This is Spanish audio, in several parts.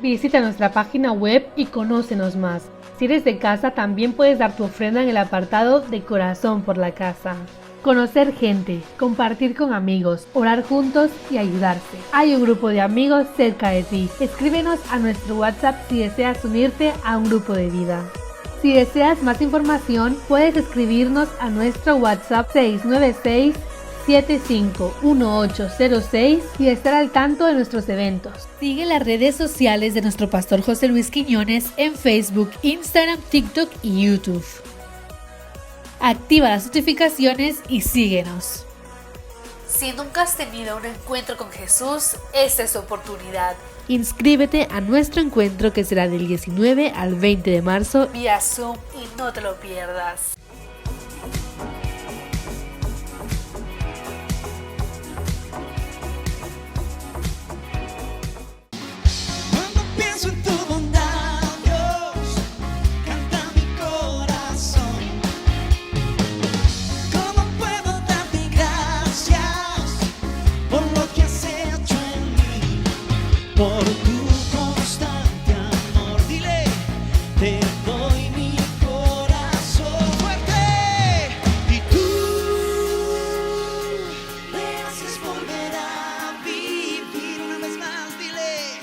Visita nuestra página web y conócenos más. Si eres de casa, también puedes dar tu ofrenda en el apartado de Corazón por la Casa. Conocer gente, compartir con amigos, orar juntos y ayudarse. Hay un grupo de amigos cerca de ti. Escríbenos a nuestro WhatsApp si deseas unirte a un grupo de vida. Si deseas más información, puedes escribirnos a nuestro WhatsApp 696-751806 y estar al tanto de nuestros eventos. Sigue las redes sociales de nuestro pastor José Luis Quiñones en Facebook, Instagram, TikTok y YouTube. Activa las notificaciones y síguenos. Si nunca has tenido un encuentro con Jesús, esta es tu oportunidad. Inscríbete a nuestro encuentro que será del 19 al 20 de marzo vía Zoom y no te lo pierdas. Cuando pienso en tu bondad, Dios, canta mi corazón. ¿Cómo puedo darte gracias por lo que has hecho en mí? Por tu constante amor, dile, te doy mi corazón fuerte. Y tú me haces volver a vivir una vez más, dile.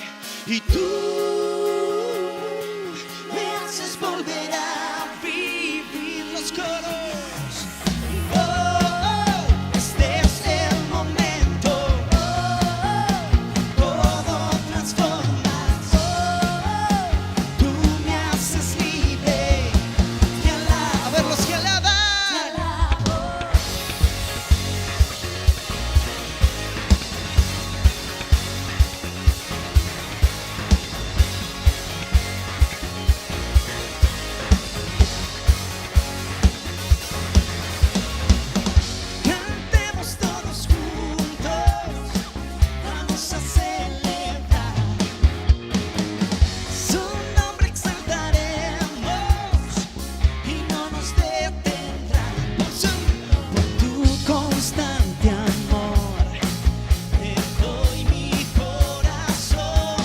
Y tú me haces volver a vivir los coros. Oh, este es el momento. Todo transformas. Tú me haces libre. Te alabo. A ver los que alaban. Te alabo. Cantemos todos juntos, vamos a celebrar. Su nombre exaltaremos y no nos detendrán. Por tu constante amor, te doy mi corazón.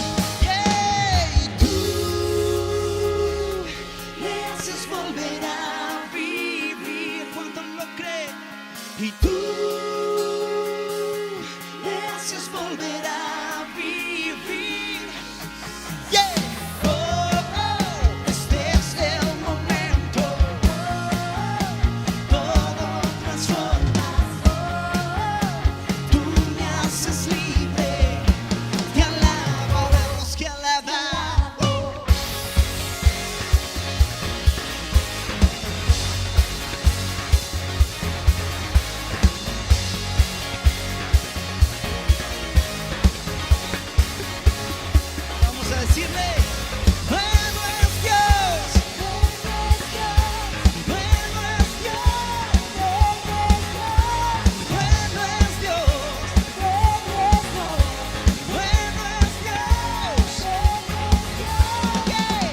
Y tú me haces volver a vivir. ¿Cuánto lo creen? Y tú me haces volver a vivir. Yeah. Este es el momento. Todo transforma. Tú me haces libre. Te alabo a los que alaban. Vamos a decirle, bueno es Dios, bueno es Dios, bueno es Dios, bueno es Dios. Yeah.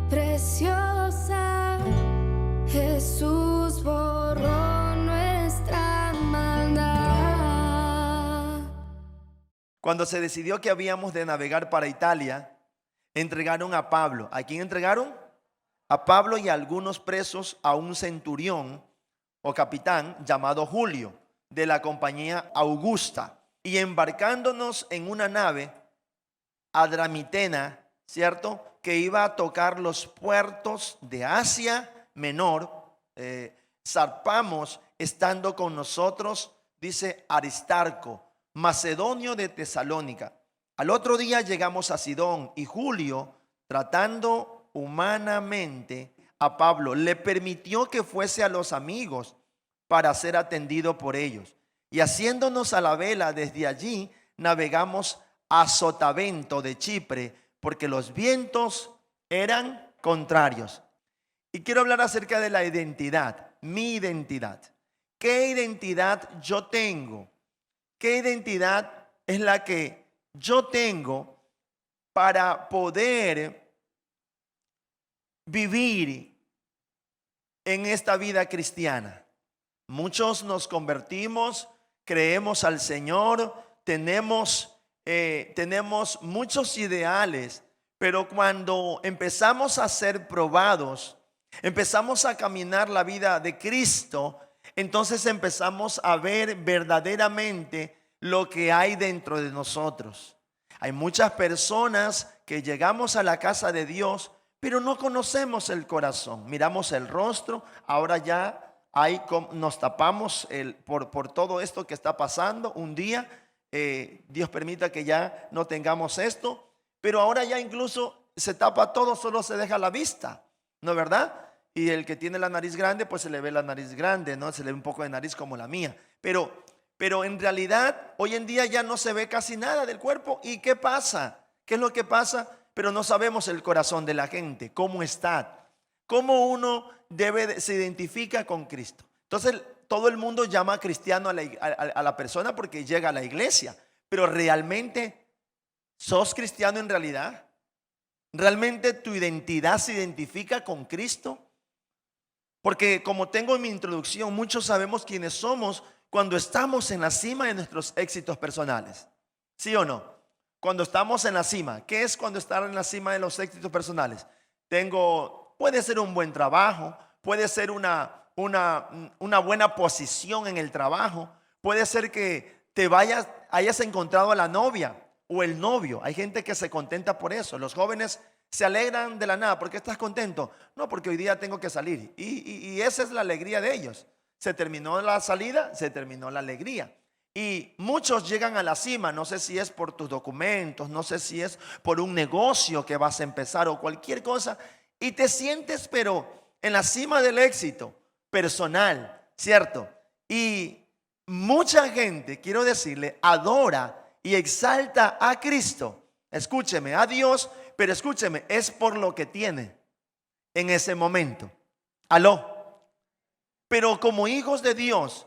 preciosa. Jesús borró nuestra maldad. Cuando se decidió que habíamos de navegar para Italia, entregaron a Pablo. ¿A quién entregaron? A Pablo y a algunos presos a un centurión o capitán llamado Julio, de la compañía Augusta. Y embarcándonos en una nave Adramitena, ¿cierto?, que iba a tocar los puertos de Asia Menor, zarpamos estando con nosotros, dice Aristarco, macedonio de Tesalónica. Al otro día llegamos a Sidón y Julio, tratando humanamente a Pablo, le permitió que fuese a los amigos para ser atendido por ellos. Y haciéndonos a la vela desde allí, navegamos a Sotavento de Chipre, porque los vientos eran contrarios. Y quiero hablar acerca de la identidad, mi identidad. ¿Qué identidad yo tengo? ¿Qué identidad es la que yo tengo para poder vivir en esta vida cristiana? Muchos nos convertimos, creemos al Señor, tenemos muchos ideales, pero cuando empezamos a ser probados, empezamos a caminar la vida de Cristo, entonces empezamos a ver verdaderamente lo que hay dentro de nosotros. Hay muchas personas que llegamos a la casa de Dios, pero no conocemos el corazón. Miramos el rostro, ahora ya nos tapamos por todo esto que está pasando. Un día, Dios permita que ya no tengamos esto, pero ahora ya incluso se tapa todo, solo se deja la vista, ¿no es verdad? Y el que tiene la nariz grande, pues se le ve la nariz grande, ¿no? Se le ve un poco de nariz como la mía. Pero en realidad, hoy en día ya no se ve casi nada del cuerpo. ¿Y qué pasa? ¿Qué es lo que pasa? Pero no sabemos el corazón de la gente, cómo está, cómo uno se identifica con Cristo. Entonces, todo el mundo llama cristiano a la persona porque llega a la iglesia. Pero realmente, ¿sos cristiano en realidad? ¿Realmente tu identidad se identifica con Cristo? Porque como tengo en mi introducción, muchos sabemos quiénes somos cuando estamos en la cima de nuestros éxitos personales. ¿Sí o no? Cuando estamos en la cima. ¿Qué es cuando estar en la cima de los éxitos personales? Puede ser un buen trabajo, puede ser una buena posición en el trabajo, puede ser que hayas encontrado a la novia o el novio. Hay gente que se contenta por eso. Los jóvenes se alegran de la nada. ¿Por qué estás contento? No, porque hoy día tengo que salir. Y esa es la alegría de ellos. Se terminó la salida, se terminó la alegría. Y muchos llegan a la cima, no sé si es por tus documentos, no sé si es por un negocio que vas a empezar o cualquier cosa, y te sientes pero en la cima del éxito personal, ¿cierto? Y mucha gente, quiero decirle, adora y exalta a Cristo. Escúcheme, a Dios, pero escúcheme, es por lo que tiene en ese momento. Aló. Pero como hijos de Dios,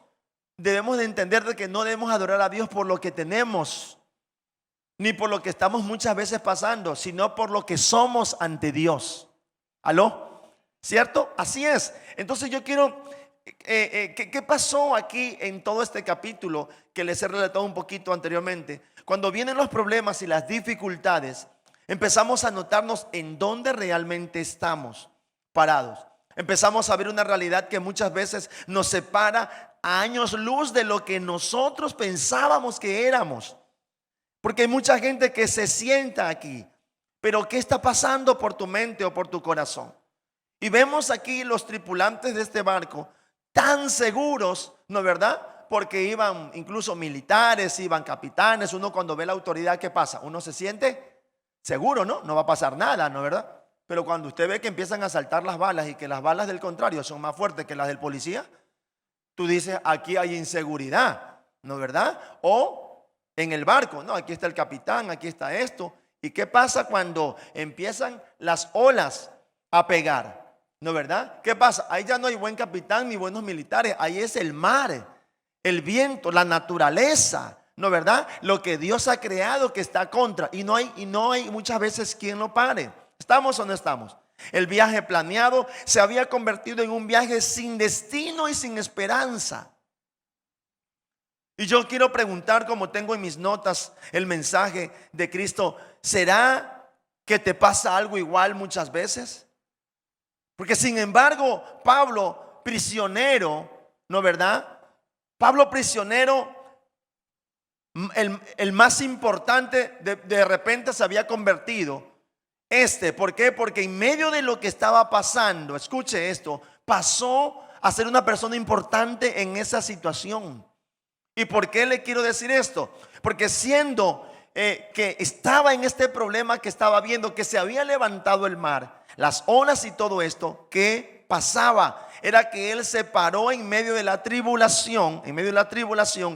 debemos de entender de que no debemos adorar a Dios por lo que tenemos, ni por lo que estamos muchas veces pasando, sino por lo que somos ante Dios. ¿Aló? ¿Cierto? Así es. Entonces yo quiero, ¿qué pasó aquí en todo este capítulo que les he relatado un poquito anteriormente? Cuando vienen los problemas y las dificultades, empezamos a notarnos en dónde realmente estamos parados. Empezamos a ver una realidad que muchas veces nos separa a años luz de lo que nosotros pensábamos que éramos. Porque hay mucha gente que se sienta aquí, pero ¿qué está pasando por tu mente o por tu corazón? Y vemos aquí los tripulantes de este barco tan seguros, ¿no es verdad? Porque iban incluso militares, iban capitanes. Uno cuando ve la autoridad, ¿qué pasa? Uno se siente seguro, ¿no? No va a pasar nada, ¿no es verdad? Pero cuando usted ve que empiezan a saltar las balas y que las balas del contrario son más fuertes que las del policía, tú dices, aquí hay inseguridad, ¿no es verdad? O en el barco, no, aquí está el capitán, aquí está esto. ¿Y qué pasa cuando empiezan las olas a pegar? ¿No es verdad? ¿Qué pasa? Ahí ya no hay buen capitán ni buenos militares. Ahí es el mar, el viento, la naturaleza, ¿no es verdad? Lo que Dios ha creado que está contra. Y no hay muchas veces quien lo pare. ¿Estamos o no estamos? El viaje planeado se había convertido en un viaje sin destino y sin esperanza. Y yo quiero preguntar, como tengo en mis notas el mensaje de Cristo, ¿será que te pasa algo igual muchas veces? Porque sin embargo, Pablo, prisionero, ¿no verdad? Pablo prisionero, el más importante, de repente se había convertido. ¿Por qué? Porque en medio de lo que estaba pasando, escuche esto, pasó a ser una persona importante en esa situación. ¿Y por qué le quiero decir esto? Porque siendo que estaba en este problema que estaba viendo, que se había levantado el mar, las olas y todo esto, ¿qué pasaba? Era que él se paró en medio de la tribulación,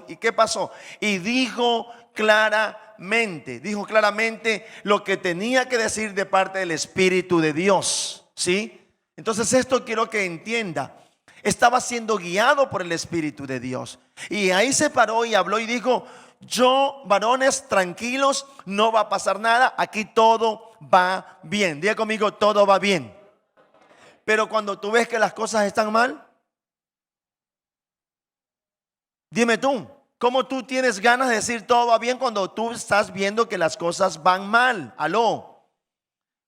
¿y qué pasó? Y dijo claramente lo que tenía que decir de parte del Espíritu de Dios, ¿sí? Entonces esto quiero que entienda. Estaba siendo guiado por el Espíritu de Dios. Y ahí se paró y habló y dijo: yo, varones, tranquilos, no va a pasar nada, aquí todo va bien. Diga conmigo, todo va bien. Pero cuando tú ves que las cosas están mal, dime tú, ¿cómo tú tienes ganas de decir todo va bien cuando tú estás viendo que las cosas van mal? Aló.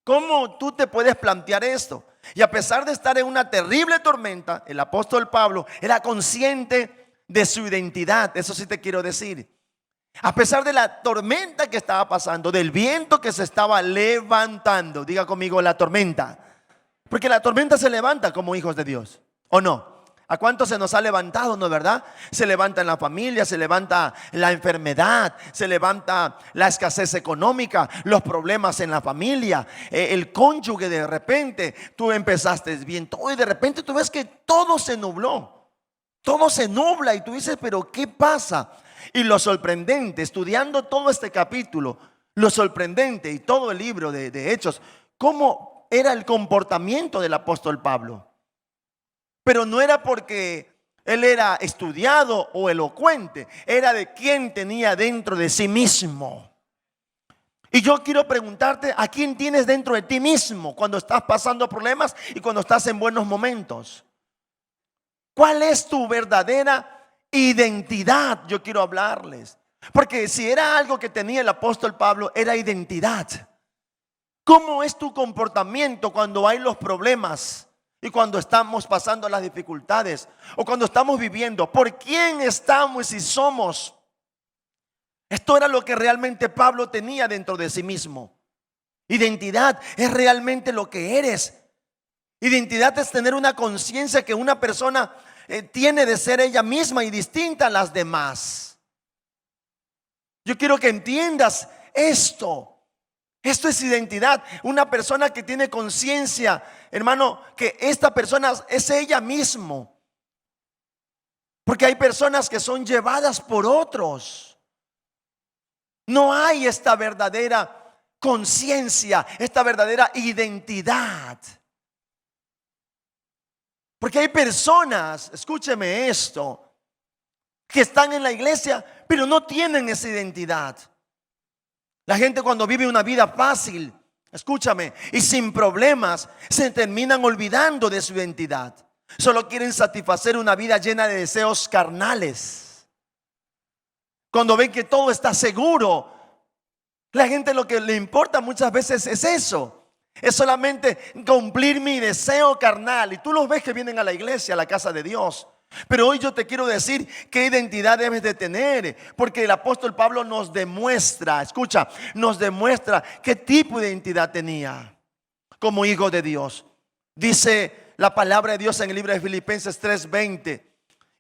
¿Cómo tú te puedes plantear esto? Y a pesar de estar en una terrible tormenta, el apóstol Pablo era consciente de su identidad. Eso sí te quiero decir. A pesar de la tormenta que estaba pasando, del viento que se estaba levantando. Diga conmigo, la tormenta. Porque la tormenta se levanta como hijos de Dios, ¿o no? ¿A cuántos se nos ha levantado, no verdad? Se levanta en la familia, se levanta la enfermedad, se levanta la escasez económica, los problemas en la familia, el cónyuge. De repente tú empezaste bien todo y de repente tú ves que todo se nubló, todo se nubla y tú dices, pero ¿qué pasa? Y lo sorprendente, estudiando todo este capítulo, lo sorprendente y todo el libro de Hechos, ¿cómo era el comportamiento del apóstol Pablo? Pero no era porque él era estudiado o elocuente, era de quien tenía dentro de sí mismo. Y yo quiero preguntarte, ¿a quién tienes dentro de ti mismo cuando estás pasando problemas y cuando estás en buenos momentos? ¿Cuál es tu verdadera identidad? Yo quiero hablarles. Porque si era algo que tenía el apóstol Pablo, era identidad. ¿Cómo es tu comportamiento cuando hay los problemas? Y cuando estamos pasando las dificultades o cuando estamos viviendo, ¿por quién estamos y somos? Esto era lo que realmente Pablo tenía dentro de sí mismo. Identidad es realmente lo que eres. Identidad es tener una conciencia que una persona tiene de ser ella misma y distinta a las demás. Yo quiero que entiendas esto. Esto es identidad. Una persona que tiene conciencia, hermano, que esta persona es ella mismo. Porque hay personas que son llevadas por otros. No hay esta verdadera conciencia, esta verdadera identidad. Porque hay personas, escúcheme esto, que están en la iglesia, pero no tienen esa identidad. La gente cuando vive una vida fácil, escúchame, y sin problemas, se terminan olvidando de su identidad. Solo quieren satisfacer una vida llena de deseos carnales. Cuando ven que todo está seguro, la gente lo que le importa muchas veces es eso. Es solamente cumplir mi deseo carnal. Y tú los ves que vienen a la iglesia, a la casa de Dios. Pero hoy yo te quiero decir qué identidad debes de tener, porque el apóstol Pablo nos demuestra, escucha, nos demuestra qué tipo de identidad tenía como hijo de Dios. Dice la palabra de Dios en el libro de Filipenses 3:20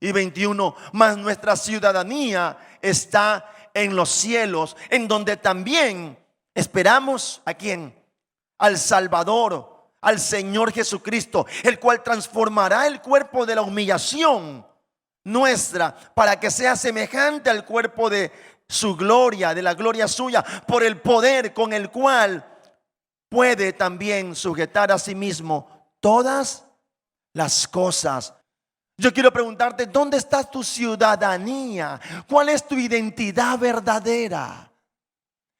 y 21, mas nuestra ciudadanía está en los cielos, en donde también esperamos ¿a quién? Al Salvador, al Señor Jesucristo, el cual transformará el cuerpo de la humillación nuestra para que sea semejante al cuerpo de su gloria, de la gloria suya, por el poder con el cual puede también sujetar a sí mismo todas las cosas. Yo quiero preguntarte, ¿dónde está tu ciudadanía? ¿Cuál es tu identidad verdadera?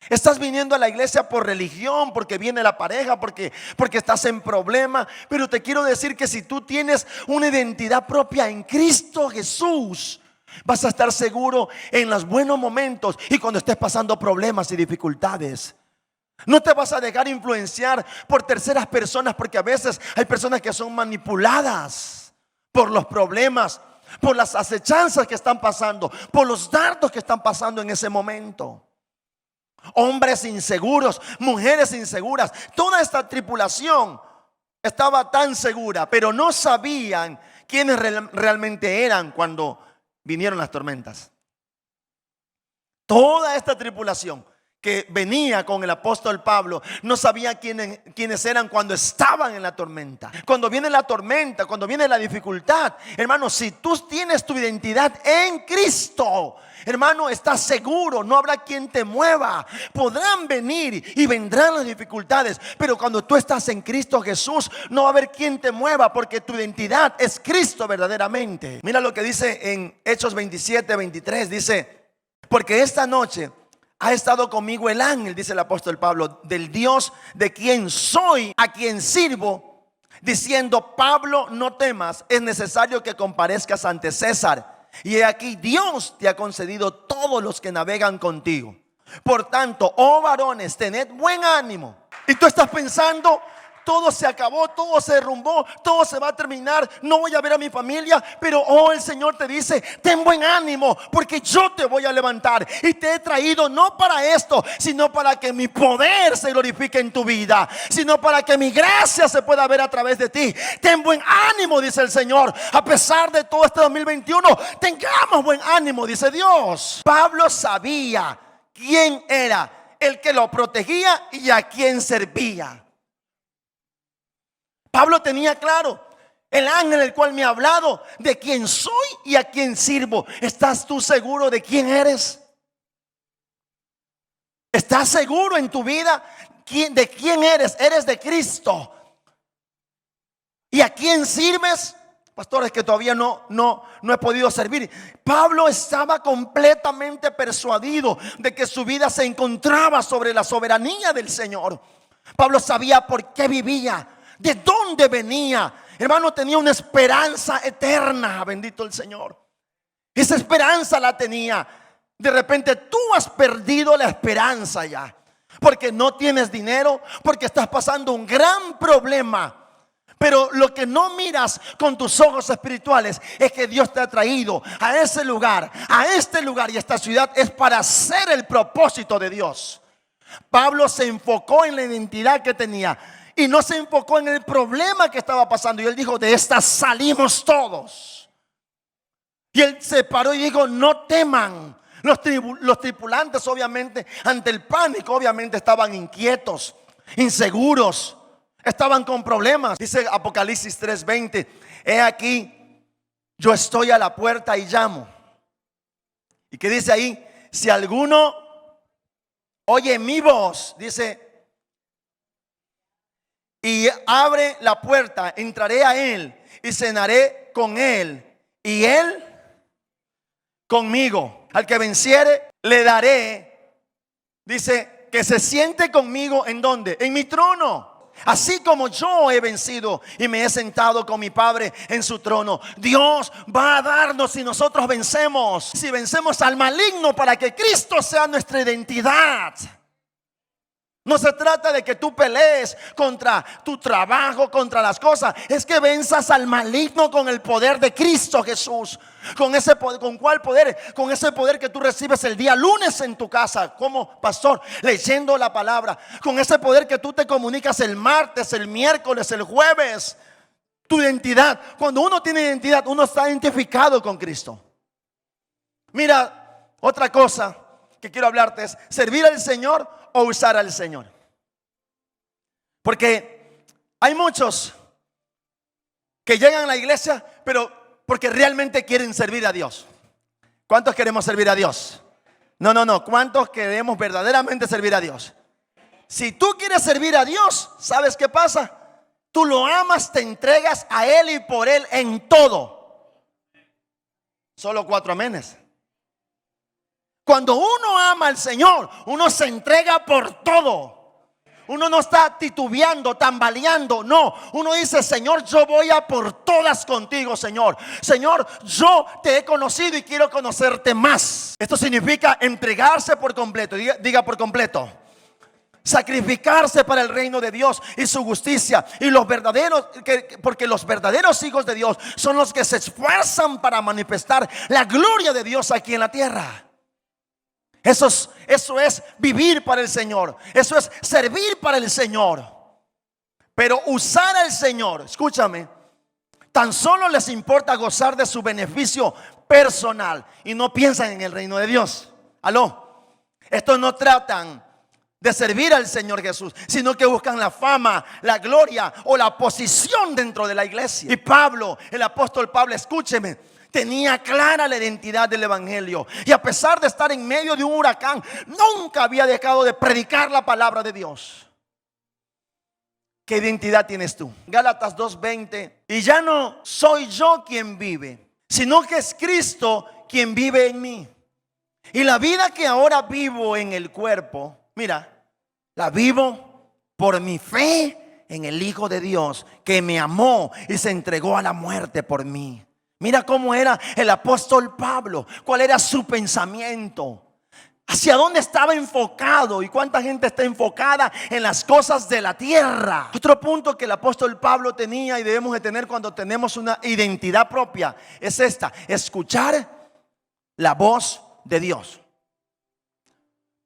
Estás viniendo a la iglesia por religión, porque viene la pareja, porque estás en problema. Pero te quiero decir que si tú tienes una identidad propia en Cristo Jesús, vas a estar seguro en los buenos momentos y cuando estés pasando problemas y dificultades. No te vas a dejar influenciar por terceras personas, porque a veces hay personas que son manipuladas por los problemas, por las acechanzas que están pasando, por los dardos que están pasando en ese momento. Hombres inseguros, mujeres inseguras. Toda esta tripulación estaba tan segura, pero no sabían quiénes realmente eran cuando vinieron las tormentas. Toda esta tripulación que venía con el apóstol Pablo no sabía quiénes eran cuando estaban en la tormenta. Cuando viene la tormenta, cuando viene la dificultad, hermano, si tú tienes tu identidad en Cristo, hermano, estás seguro, no habrá quien te mueva. Podrán venir y vendrán las dificultades, pero cuando tú estás en Cristo Jesús, no va a haber quien te mueva, porque tu identidad es Cristo verdaderamente. Mira lo que dice en Hechos 27, 23, dice: porque esta noche ha estado conmigo el ángel, dice el apóstol Pablo, del Dios de quien soy, a quien sirvo, diciendo: Pablo, no temas, es necesario que comparezcas ante César. Y he aquí, Dios te ha concedido todos los que navegan contigo. Por tanto, oh varones, tened buen ánimo. Y tú estás pensando: todo se acabó, todo se derrumbó, todo se va a terminar, no voy a ver a mi familia. Pero el Señor te dice: ten buen ánimo, porque yo te voy a levantar. Y te he traído no para esto, sino para que mi poder se glorifique en tu vida, sino para que mi gracia se pueda ver a través de ti. Ten buen ánimo, dice el Señor. A pesar de todo este 2021, tengamos buen ánimo, dice Dios. Pablo sabía quién era el que lo protegía y a quién servía. Pablo tenía claro: el ángel el cual me ha hablado, de quién soy y a quién sirvo. ¿Estás tú seguro de quién eres? ¿Estás seguro en tu vida de quién eres? Eres de Cristo. ¿Y a quién sirves? Pastores, que todavía no he podido servir. Pablo estaba completamente persuadido de que su vida se encontraba sobre la soberanía del Señor. Pablo sabía por qué vivía, de dónde venía. Hermano, tenía una esperanza eterna. Bendito el Señor. Esa esperanza la tenía. De repente tú has perdido la esperanza ya, porque no tienes dinero, porque estás pasando un gran problema. Pero lo que no miras con tus ojos espirituales es que Dios te ha traído a ese lugar, a este lugar y a esta ciudad es para hacer el propósito de Dios. Pablo se enfocó en la identidad que tenía y no se enfocó en el problema que estaba pasando. Y él dijo: de esta salimos todos. Y él se paró y dijo: no teman. Los tripulantes, obviamente, ante el pánico, obviamente estaban inquietos, inseguros, estaban con problemas. Dice Apocalipsis 3:20: he aquí, yo estoy a la puerta y llamo. ¿Y qué dice ahí? Si alguno oye mi voz, dice, y abre la puerta, entraré a él y cenaré con él y él conmigo. Al que venciere le daré, dice, que se siente conmigo. ¿En dónde? En mi trono. Así como yo he vencido y me he sentado con mi Padre en su trono. Dios va a darnos, si nosotros vencemos, si vencemos al maligno, para que Cristo sea nuestra identidad. No se trata de que tú pelees contra tu trabajo, contra las cosas. Es que venzas al maligno con el poder de Cristo Jesús. Con ese poder, ¿con cuál poder? Con ese poder que tú recibes el día lunes en tu casa como pastor, leyendo la palabra. Con ese poder que tú te comunicas el martes, el miércoles, el jueves. Tu identidad. Cuando uno tiene identidad, uno está identificado con Cristo. Mira, otra cosa que quiero hablarte es servir al Señor o usar al Señor. Porque hay muchos que llegan a la iglesia, pero porque realmente quieren servir a Dios. ¿Cuántos queremos servir a Dios? No. ¿Cuántos queremos verdaderamente servir a Dios? Si tú quieres servir a Dios, ¿sabes qué pasa? Tú lo amas, te entregas a Él y por Él en todo. Solo 4 amenes. Cuando uno ama al Señor, uno se entrega por todo. Uno no está titubeando, tambaleando, no. Uno dice: Señor, yo voy a por todas contigo, Señor. Señor, yo te he conocido y quiero conocerte más. Esto significa entregarse por completo. Diga por completo. Sacrificarse para el reino de Dios y su justicia. Y los verdaderos, porque los verdaderos hijos de Dios son los que se esfuerzan para manifestar la gloria de Dios aquí en la tierra. Eso es vivir para el Señor. Eso es servir para el Señor. Pero usar al Señor, escúchame, tan solo les importa gozar de su beneficio personal y no piensan en el reino de Dios. Aló. Estos no tratan de servir al Señor Jesús, sino que buscan la fama, la gloria o la posición dentro de la iglesia. Y Pablo, el apóstol Pablo, escúcheme, tenía clara la identidad del evangelio. Y a pesar de estar en medio de un huracán, nunca había dejado de predicar la palabra de Dios. ¿Qué identidad tienes tú? Gálatas 2:20. Y ya no soy yo quien vive, sino que es Cristo quien vive en mí. Y la vida que ahora vivo en el cuerpo, mira, la vivo por mi fe en el Hijo de Dios, que me amó y se entregó a la muerte por mí. Mira cómo era el apóstol Pablo, cuál era su pensamiento, hacia dónde estaba enfocado y cuánta gente está enfocada en las cosas de la tierra. Otro punto que el apóstol Pablo tenía y debemos de tener cuando tenemos una identidad propia es esta: escuchar la voz de Dios.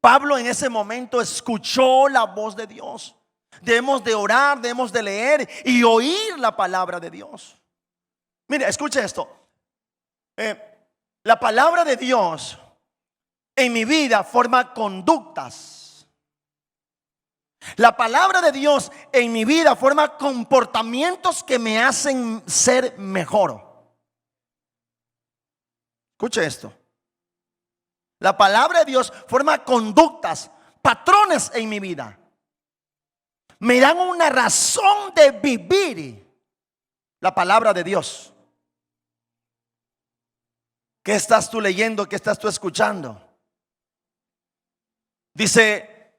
Pablo en ese momento escuchó la voz de Dios. Debemos de orar, debemos de leer y oír la palabra de Dios. Mire, escuche esto. La palabra de Dios en mi vida forma conductas. La palabra de Dios en mi vida forma comportamientos que me hacen ser mejor. Escuche esto. La palabra de Dios forma conductas, patrones en mi vida. Me dan una razón de vivir la palabra de Dios. ¿Qué estás tú leyendo? ¿Qué estás tú escuchando? Dice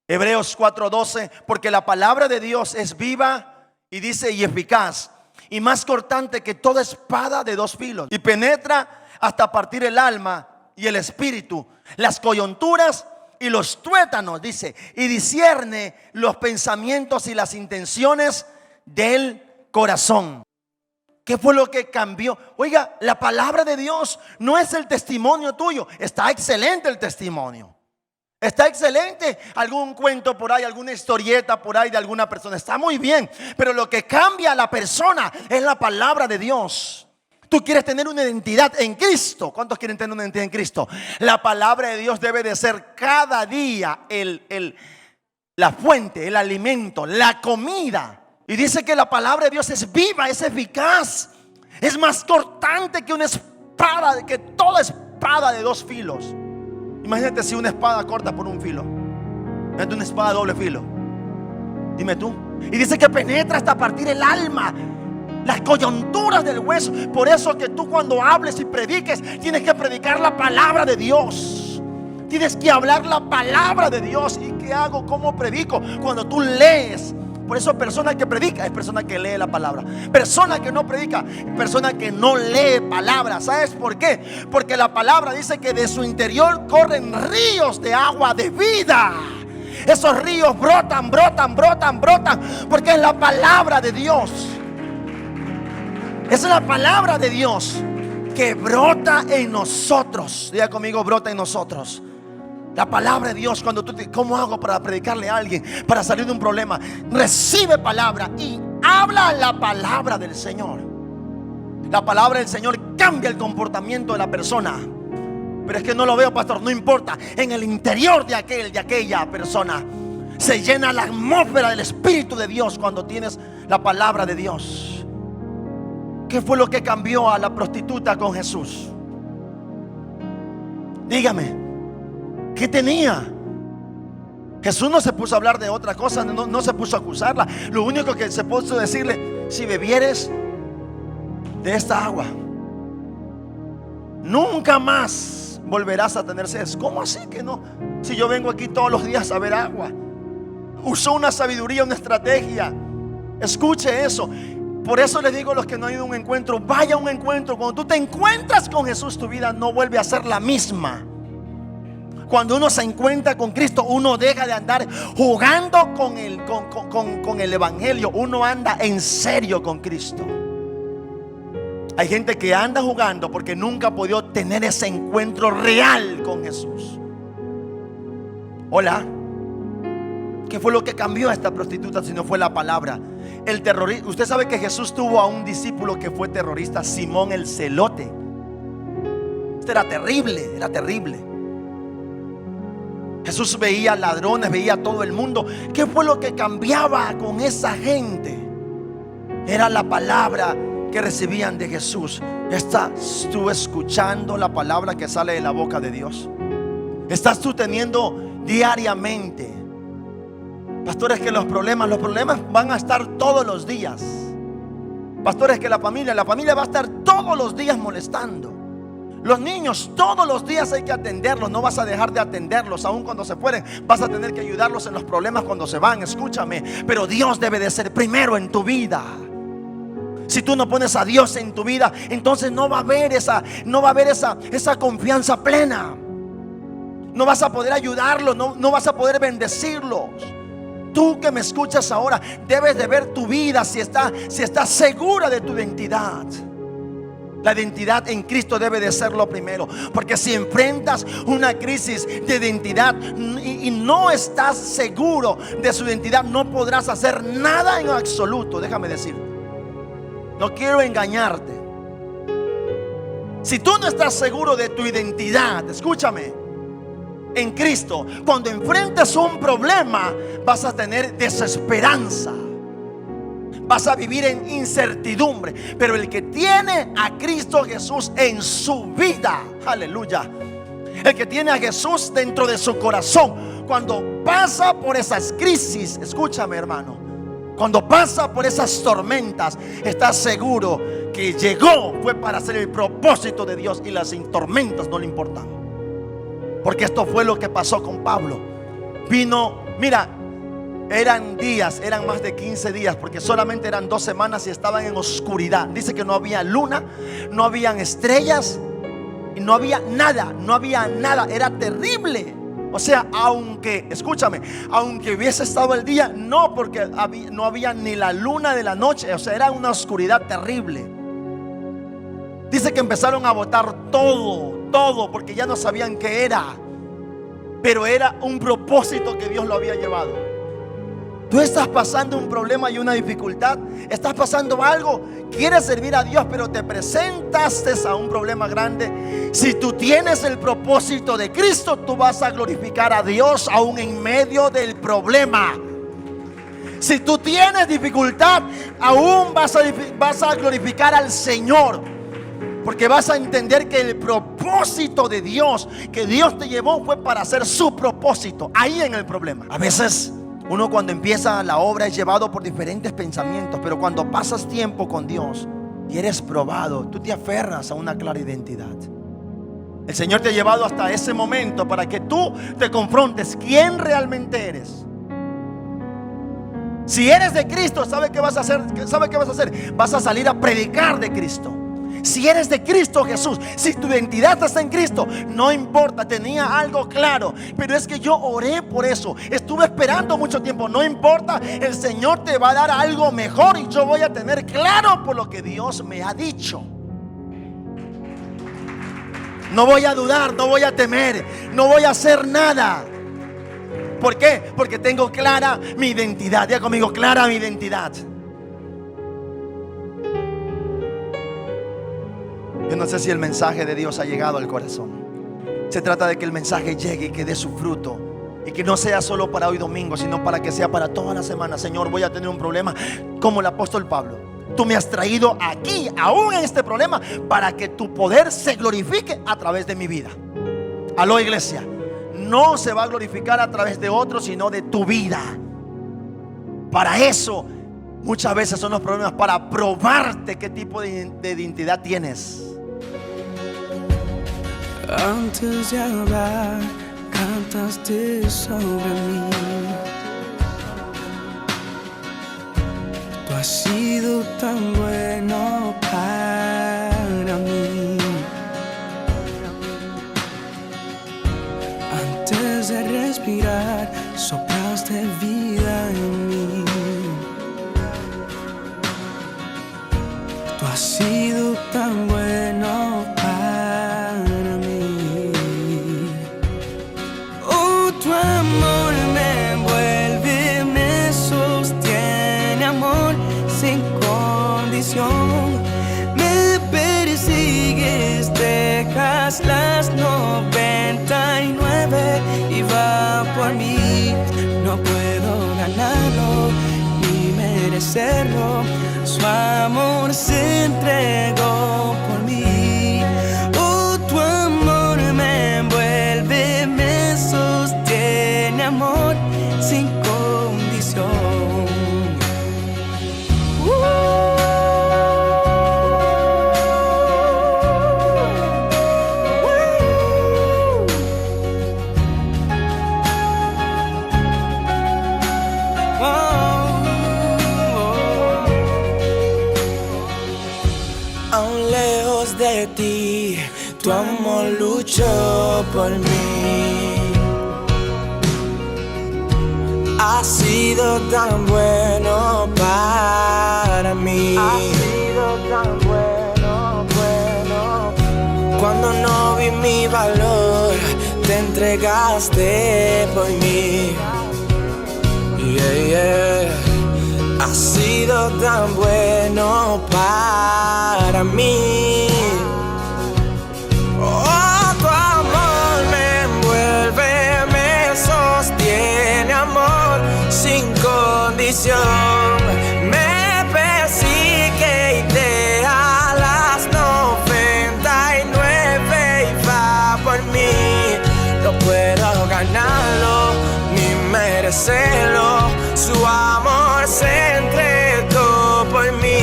Hebreos 4:12, porque la palabra de Dios es viva y dice y eficaz y más cortante que toda espada de dos filos y penetra hasta partir el alma y el espíritu, las coyunturas y los tuétanos, dice, y discierne los pensamientos y las intenciones del corazón. ¿Qué fue lo que cambió? Oiga, la palabra de Dios no es el testimonio tuyo. Está excelente el testimonio. Está excelente algún cuento por ahí, alguna historieta por ahí de alguna persona. Está muy bien. Pero lo que cambia a la persona es la palabra de Dios. Tú quieres tener una identidad en Cristo. ¿Cuántos quieren tener una identidad en Cristo? La palabra de Dios debe de ser cada día la fuente, el alimento, la comida. Y dice que la palabra de Dios es viva, es eficaz, es más cortante que una espada, que toda espada de dos filos. Imagínate si una espada corta por un filo. Imagínate una espada de doble filo. Dime tú. Y dice que penetra hasta partir el alma, las coyunturas del hueso. Por eso que tú cuando hables y prediques, tienes que predicar la palabra de Dios. Tienes que hablar la palabra de Dios. ¿Y qué hago? ¿Cómo predico? Cuando tú lees. Por eso persona que predica es persona que lee la palabra. Persona que no predica es persona que no lee palabra. ¿Sabes por qué? Porque la palabra dice que de su interior corren ríos de agua de vida. Esos ríos brotan, porque es la palabra de Dios. Esa es la palabra de Dios que brota en nosotros. Diga conmigo, brota en nosotros. La palabra de Dios, cuando tú ¿cómo hago para predicarle a alguien? Para salir de un problema. Recibe palabra y habla la palabra del Señor. La palabra del Señor cambia el comportamiento de la persona. Pero es que no lo veo, pastor, no importa. En el interior de aquella persona se llena la atmósfera del Espíritu de Dios cuando tienes la palabra de Dios. ¿Qué fue lo que cambió a la prostituta con Jesús? Dígame. ¿Qué tenía? Jesús no se puso a hablar de otra cosa, no se puso a acusarla. Lo único que se puso a decirle: si bebieres de esta agua, nunca más volverás a tener sed. ¿Cómo así que no? Si yo vengo aquí todos los días a ver agua. Usó una sabiduría, una estrategia. Escuche eso. Por eso les digo a los que no han ido a un encuentro, vaya a un encuentro. Cuando tú te encuentras con Jesús, tu vida no vuelve a ser la misma. Cuando uno se encuentra con Cristo, uno deja de andar jugando con el evangelio. Uno anda en serio con Cristo. Hay gente que anda jugando porque nunca ha podido tener ese encuentro real con Jesús. Hola. ¿Qué fue lo que cambió a esta prostituta si no fue la palabra? El terrorista. Usted sabe que Jesús tuvo a un discípulo que fue terrorista, Simón el Celote. Esto era terrible, era terrible. Jesús veía ladrones, veía a todo el mundo. ¿Qué fue lo que cambiaba con esa gente? Era la palabra que recibían de Jesús. ¿Estás tú escuchando la palabra que sale de la boca de Dios? ¿Estás tú teniendo diariamente? Pastores, que los problemas van a estar todos los días. Pastores, que la familia va a estar todos los días molestando. Los niños todos los días hay que atenderlos. No vas a dejar de atenderlos aun cuando se fueren. Vas a tener que ayudarlos en los problemas cuando se van. Escúchame, pero Dios debe de ser primero en tu vida. Si tú no pones a Dios en tu vida, entonces no va a haber esa confianza plena. No vas a poder ayudarlos, no vas a poder bendecirlos. Tú que me escuchas ahora, debes de ver tu vida si estás segura de tu identidad. La identidad en Cristo debe de ser lo primero. Porque si enfrentas una crisis de identidad y no estás seguro de su identidad, no podrás hacer nada en absoluto. Déjame decirte, no quiero engañarte. Si tú no estás seguro de tu identidad, escúchame, en Cristo, cuando enfrentes un problema, vas a tener desesperanza. Vas a vivir en incertidumbre. Pero el que tiene a Cristo Jesús en su vida, aleluya, el que tiene a Jesús dentro de su corazón, cuando pasa por esas crisis, escúchame hermano, cuando pasa por esas tormentas, está seguro que fue para hacer el propósito de Dios, y las tormentas no le importan. Porque esto fue lo que pasó con Pablo. Eran más de 15 días, porque solamente eran 2 semanas y estaban en oscuridad. Dice que no había luna, no habían estrellas y no había nada, era terrible. O sea, aunque hubiese estado el día, no, porque no había ni la luna de la noche. O sea, era una oscuridad terrible. Dice que empezaron a botar todo, porque ya no sabían qué era. Pero era un propósito que Dios lo había llevado. Tú estás pasando un problema y una dificultad, estás pasando algo, quieres servir a Dios, pero te presentaste a un problema grande. Si tú tienes el propósito de Cristo, tú vas a glorificar a Dios aún en medio del problema. Si tú tienes dificultad, aún vas a glorificar al Señor, porque vas a entender que el propósito de Dios, que Dios te llevó, fue para hacer su propósito ahí en el problema. A veces uno, cuando empieza la obra, es llevado por diferentes pensamientos, pero cuando pasas tiempo con Dios y eres probado, tú te aferras a una clara identidad. El Señor te ha llevado hasta ese momento para que tú te confrontes quién realmente eres. Si eres de Cristo, ¿sabe qué vas a hacer? Vas a salir a predicar de Cristo. Si eres de Cristo Jesús, si tu identidad está en Cristo, no importa, tenía algo claro, pero es que yo oré por eso, estuve esperando mucho tiempo. No importa, el Señor te va a dar algo mejor y yo voy a tener claro por lo que Dios me ha dicho. No voy a dudar, no voy a temer, no voy a hacer nada. ¿Por qué? Porque tengo clara mi identidad. Diga conmigo, clara mi identidad. Yo no sé si el mensaje de Dios ha llegado al corazón. Se trata de que el mensaje llegue y que dé su fruto, y que no sea solo para hoy domingo, sino para que sea para toda la semana. Señor, voy a tener un problema como el apóstol Pablo. Tú me has traído aquí, aún en este problema, para que tu poder se glorifique a través de mi vida. Aló, iglesia. No se va a glorificar a través de otros, sino de tu vida. Para eso muchas veces son los problemas, para probarte qué tipo de identidad tienes. Antes de hablar, cantaste sobre mí. Tú has sido tan bueno para mí. Antes de respirar, soplaste vida en mí. Tú has sido tan bueno para mí. Oh, tu amor me envuelve, me sostiene, amor sin condición. Me persigues, dejas las 99 y va por mí. No puedo ganarlo ni merecerlo. Su amor se entregó por mí. Oh, tu amor me envuelve, me sostiene, amor sin condición. Aún lejos de ti, tu amor luchó por mí. Ha sido tan bueno para mí. Ha sido tan bueno. Cuando no vi mi valor, te entregaste por mí. Ha sido tan bueno para mí. Oh, tu amor me envuelve, me sostiene, amor sin condición. Me persigue y deja las 99 y va por mí. No puedo ganarlo ni merecerlo. Su amor se entregó por mí.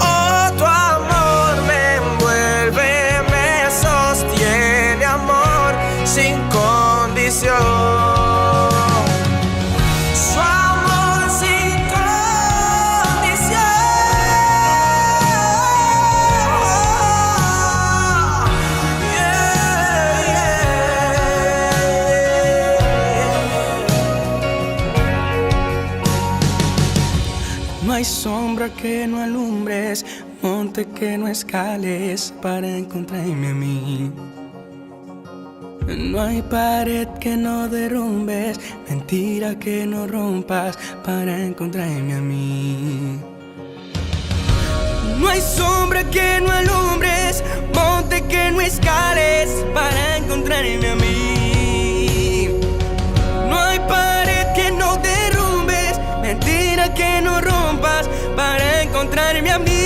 Oh, tu amor me envuelve, me sostiene, amor sin condición. Su amor sin condición. No hay sombra que no alumbres, monte que no escales para encontrarme a mí. No hay pared que no derrumbes, mentira que no rompas para encontrarme a mí. No hay sombra que no alumbres, monte que no escales para encontrarme a mí. No hay pared que no derrumbes, mentira que no rompas para encontrarme a mí.